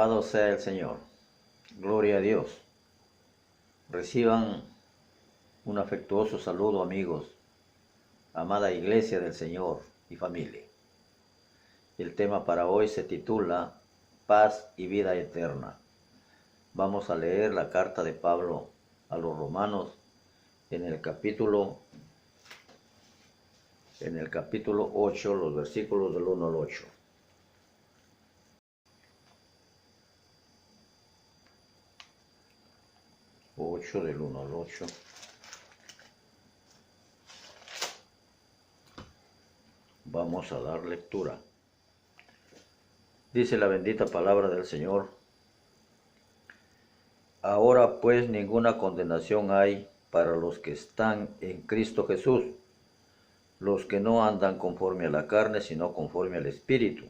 Alabado sea el Señor. Gloria a Dios. Reciban un afectuoso saludo, amigos, amada Iglesia del Señor y familia. El tema para hoy se titula Paz y vida eterna. Vamos a leer la carta de Pablo a los romanos en el capítulo 8, los versículos del 1 al 8. Del 1 al 8. Vamos a dar lectura. Dice la bendita palabra del Señor: Ahora pues ninguna condenación hay para los que están en Cristo Jesús, los que no andan conforme a la carne, sino conforme al Espíritu.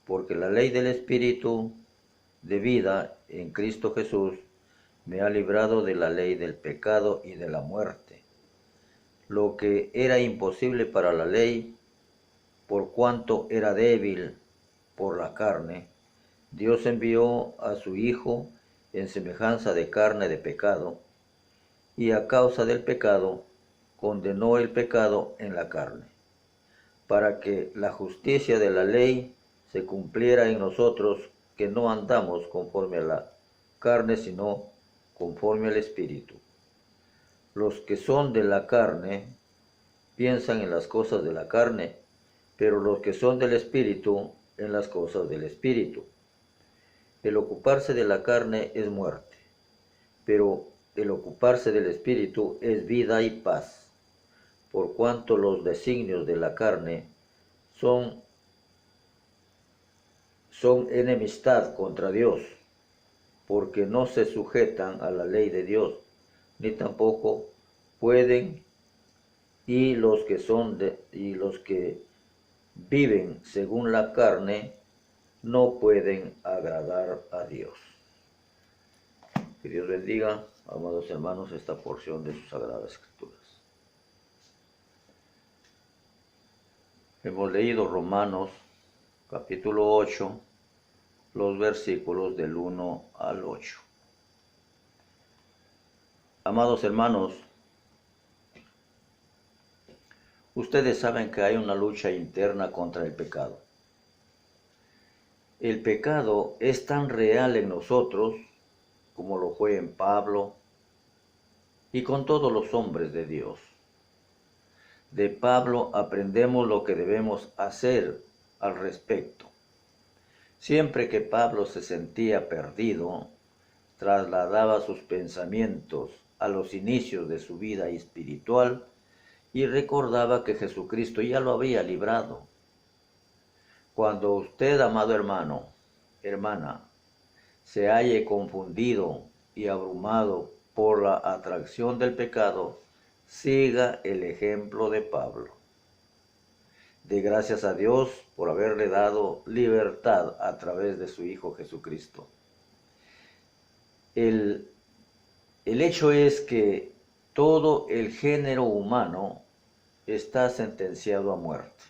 Porque la ley del Espíritu de vida en Cristo Jesús me ha librado de la ley del pecado y de la muerte. Lo que era imposible para la ley, por cuanto era débil por la carne, Dios envió a su Hijo en semejanza de carne de pecado, y a causa del pecado condenó el pecado en la carne, para que la justicia de la ley se cumpliera en nosotros, que no andamos conforme a la carne, sino conforme al Espíritu. Los que son de la carne piensan en las cosas de la carne, pero los que son del Espíritu en las cosas del Espíritu. El ocuparse de la carne es muerte, pero el ocuparse del Espíritu es vida y paz, por cuanto los designios de la carne son enemistad contra Dios, porque no se sujetan a la ley de Dios, ni tampoco pueden, y los que viven según la carne no pueden agradar a Dios. Que Dios bendiga, amados hermanos, esta porción de sus sagradas escrituras. Hemos leído Romanos capítulo 8, los versículos del 1 al 8. Amados hermanos, ustedes saben que hay una lucha interna contra el pecado. El pecado es tan real en nosotros como lo fue en Pablo y con todos los hombres de Dios. De Pablo aprendemos lo que debemos hacer al respecto. Siempre que Pablo se sentía perdido, trasladaba sus pensamientos a los inicios de su vida espiritual y recordaba que Jesucristo ya lo había librado. Cuando usted, amado hermano, hermana, se halle confundido y abrumado por la atracción del pecado, siga el ejemplo de Pablo. Dé gracias a Dios por haberle dado libertad a través de su Hijo Jesucristo. El hecho es que todo el género humano está sentenciado a muerte,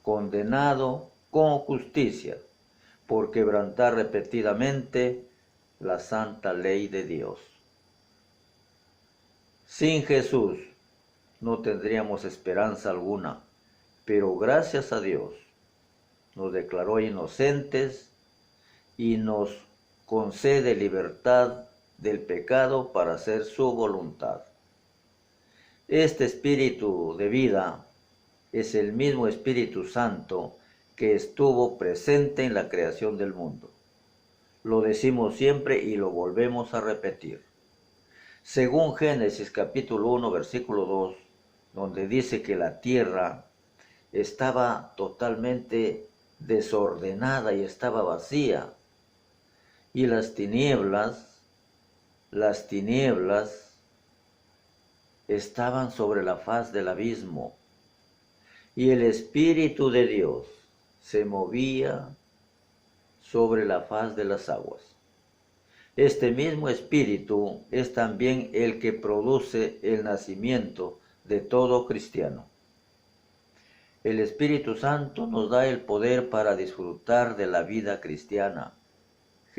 condenado con justicia por quebrantar repetidamente la santa ley de Dios. Sin Jesús no tendríamos esperanza alguna, pero gracias a Dios nos declaró inocentes y nos concede libertad del pecado para hacer su voluntad. Este Espíritu de vida es el mismo Espíritu Santo que estuvo presente en la creación del mundo. Lo decimos siempre y lo volvemos a repetir. Según Génesis capítulo 1, versículo 2, donde dice que la tierra estaba totalmente desordenada y estaba vacía, y las tinieblas estaban sobre la faz del abismo, y el Espíritu de Dios se movía sobre la faz de las aguas. Este mismo Espíritu es también el que produce el nacimiento de todo cristiano. El Espíritu Santo nos da el poder para disfrutar de la vida cristiana,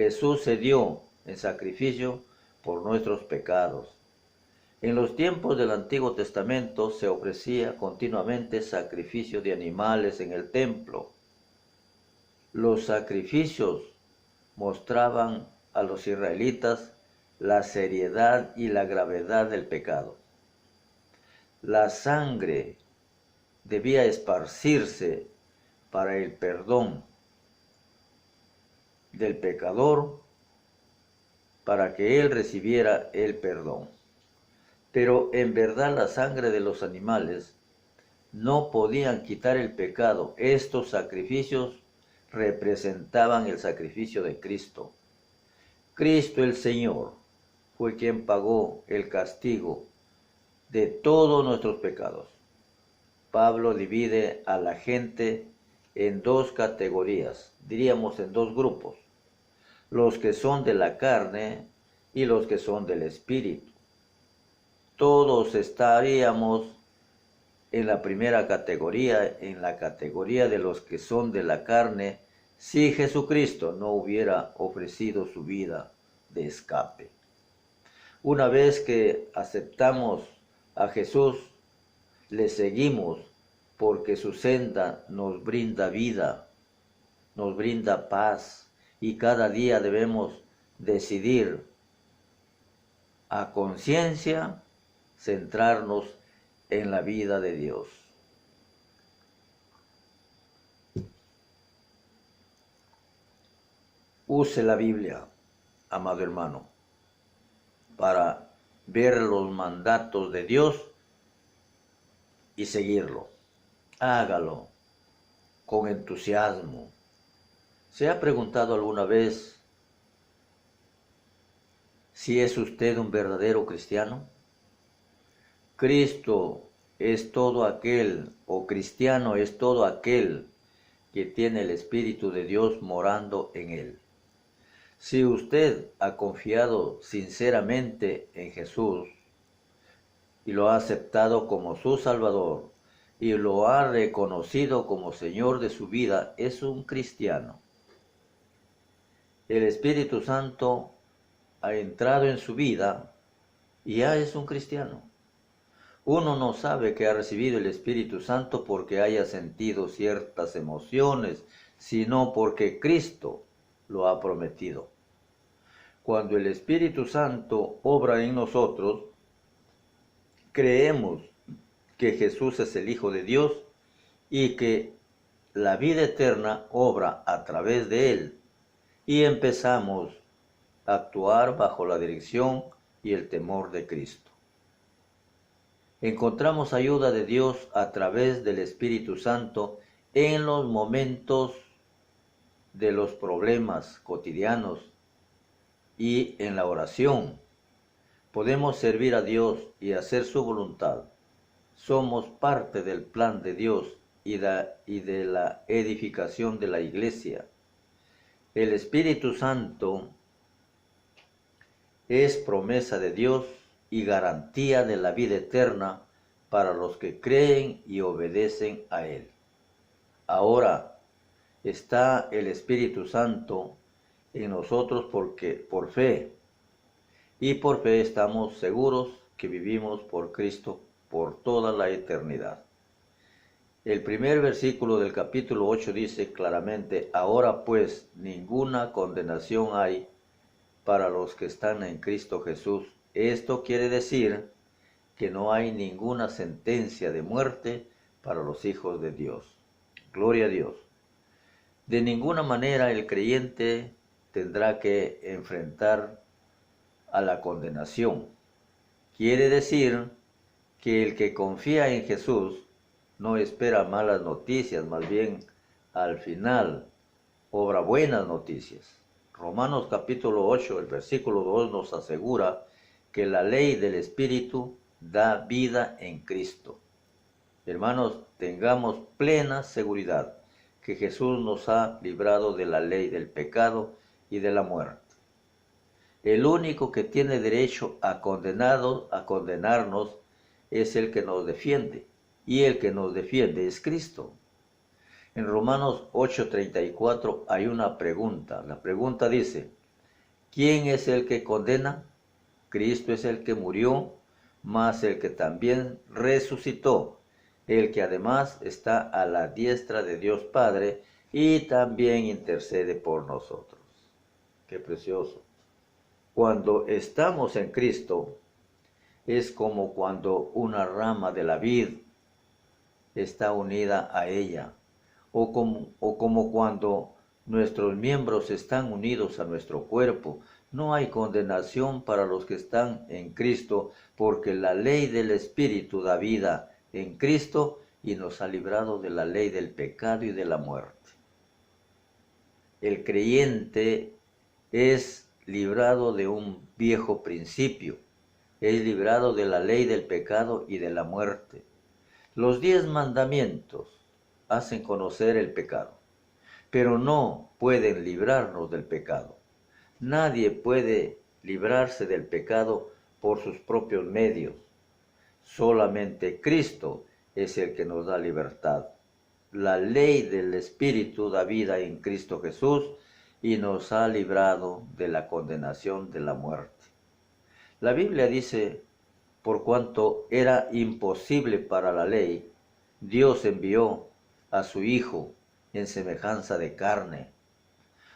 Jesús se dio en sacrificio por nuestros pecados. En los tiempos del Antiguo Testamento se ofrecía continuamente sacrificio de animales en el templo. Los sacrificios mostraban a los israelitas la seriedad y la gravedad del pecado. La sangre debía esparcirse para el perdón del pecador, para que él recibiera el perdón. Pero en verdad la sangre de los animales no podían quitar el pecado. Estos sacrificios representaban el sacrificio de Cristo. Cristo el Señor fue quien pagó el castigo de todos nuestros pecados. Pablo divide a la gente en dos categorías, diríamos en dos grupos, los que son de la carne y los que son del espíritu. Todos estaríamos en la primera categoría, en la categoría de los que son de la carne, si Jesucristo no hubiera ofrecido su vida de escape. Una vez que aceptamos a Jesús, le seguimos porque su senda nos brinda vida, nos brinda paz, y cada día debemos decidir a conciencia centrarnos en la vida de Dios. Use la Biblia, amado hermano, para ver los mandatos de Dios y seguirlo. Hágalo con entusiasmo. ¿Se ha preguntado alguna vez si es usted un verdadero cristiano? Cristo es todo aquel, o cristiano es todo aquel que tiene el Espíritu de Dios morando en él. Si usted ha confiado sinceramente en Jesús y lo ha aceptado como su Salvador y lo ha reconocido como Señor de su vida, es un cristiano. El Espíritu Santo ha entrado en su vida y ya es un cristiano. Uno no sabe que ha recibido el Espíritu Santo porque haya sentido ciertas emociones, sino porque Cristo lo ha prometido. Cuando el Espíritu Santo obra en nosotros, creemos que Jesús es el Hijo de Dios y que la vida eterna obra a través de él, y empezamos a actuar bajo la dirección y el temor de Cristo. Encontramos ayuda de Dios a través del Espíritu Santo en los momentos de los problemas cotidianos y en la oración. Podemos servir a Dios y hacer su voluntad. Somos parte del plan de Dios y de la edificación de la iglesia. El Espíritu Santo es promesa de Dios y garantía de la vida eterna para los que creen y obedecen a Él. Ahora está el Espíritu Santo en nosotros por fe, y por fe estamos seguros que vivimos por Cristo por toda la eternidad. El primer versículo del capítulo 8 dice claramente: ahora pues ninguna condenación hay para los que están en Cristo Jesús. Esto quiere decir que no hay ninguna sentencia de muerte para los hijos de Dios. Gloria a Dios. De ninguna manera el creyente tendrá que enfrentar a la condenación. Quiere decir que el que confía en Jesús no espera malas noticias, más bien al final obra buenas noticias. Romanos capítulo 8, el versículo 2 nos asegura que la ley del Espíritu da vida en Cristo. Hermanos, tengamos plena seguridad que Jesús nos ha librado de la ley del pecado y de la muerte. El único que tiene derecho a condenarnos es el que nos defiende, y el que nos defiende es Cristo. En Romanos 8:34 hay una pregunta. La pregunta dice: ¿Quién es el que condena? Cristo es el que murió, mas el que también resucitó, el que además está a la diestra de Dios Padre y también intercede por nosotros. Qué precioso. Cuando estamos en Cristo, es como cuando una rama de la vid está unida a ella, o como cuando nuestros miembros están unidos a nuestro cuerpo. No hay condenación para los que están en Cristo, porque la ley del Espíritu da vida en Cristo y nos ha librado de la ley del pecado y de la muerte. El creyente es librado de un viejo principio, es librado de la ley del pecado y de la muerte. Los 10 mandamientos hacen conocer el pecado, pero no pueden librarnos del pecado. Nadie puede librarse del pecado por sus propios medios. Solamente Cristo es el que nos da libertad. La ley del Espíritu da vida en Cristo Jesús y nos ha librado de la condenación de la muerte. La Biblia dice, por cuanto era imposible para la ley, Dios envió a su Hijo en semejanza de carne.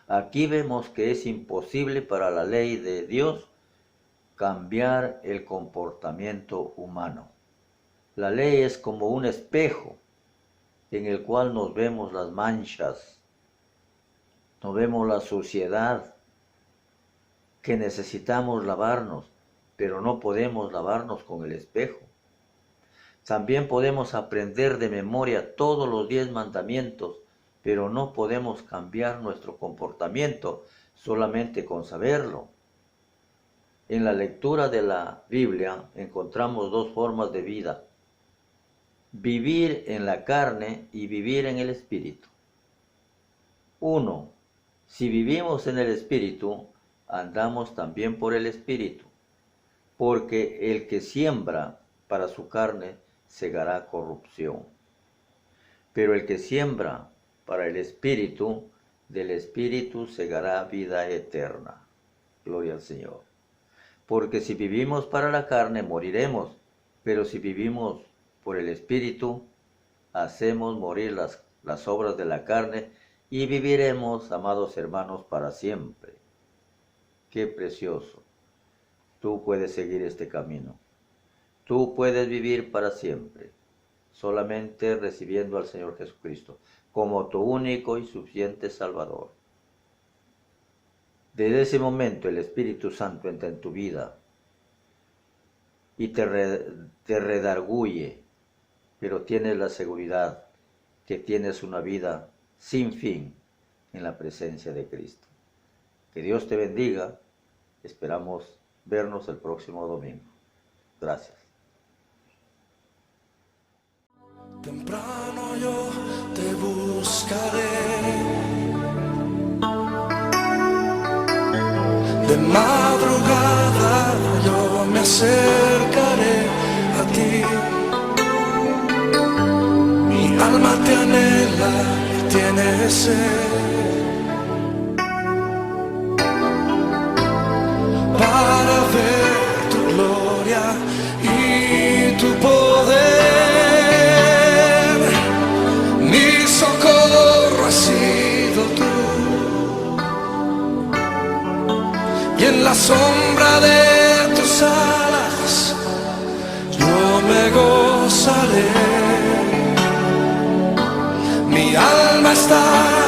Aquí vemos que es imposible para la ley de Dios cambiar el comportamiento humano. La ley es como un espejo en el cual nos vemos las manchas, nos vemos la suciedad, que necesitamos lavarnos, pero no podemos lavarnos con el espejo. También podemos aprender de memoria todos los 10 mandamientos, pero no podemos cambiar nuestro comportamiento solamente con saberlo. En la lectura de la Biblia encontramos 2 formas de vida: vivir en la carne y vivir en el Espíritu. 1. Si vivimos en el Espíritu, andamos también por el Espíritu, porque el que siembra para su carne segará corrupción. Pero el que siembra para el Espíritu, del Espíritu segará vida eterna. Gloria al Señor. Porque si vivimos para la carne, moriremos, pero si vivimos por el Espíritu, hacemos morir las obras de la carne y viviremos, amados hermanos, para siempre. Qué precioso. Tú puedes seguir este camino. Tú puedes vivir para siempre, solamente recibiendo al Señor Jesucristo como tu único y suficiente Salvador. Desde ese momento el Espíritu Santo entra en tu vida y te redarguye, pero tienes la seguridad que tienes una vida sin fin en la presencia de Cristo. Que Dios te bendiga. Esperamos vernos el próximo domingo. Gracias. Temprano yo te buscaré, de madrugada yo me acercaré a ti. Mi alma te anhela y tiene sed para ver tu gloria y tu poder. Mi socorro has sido tú, y en la sombra de tus alas yo me gozaré. Mi alma está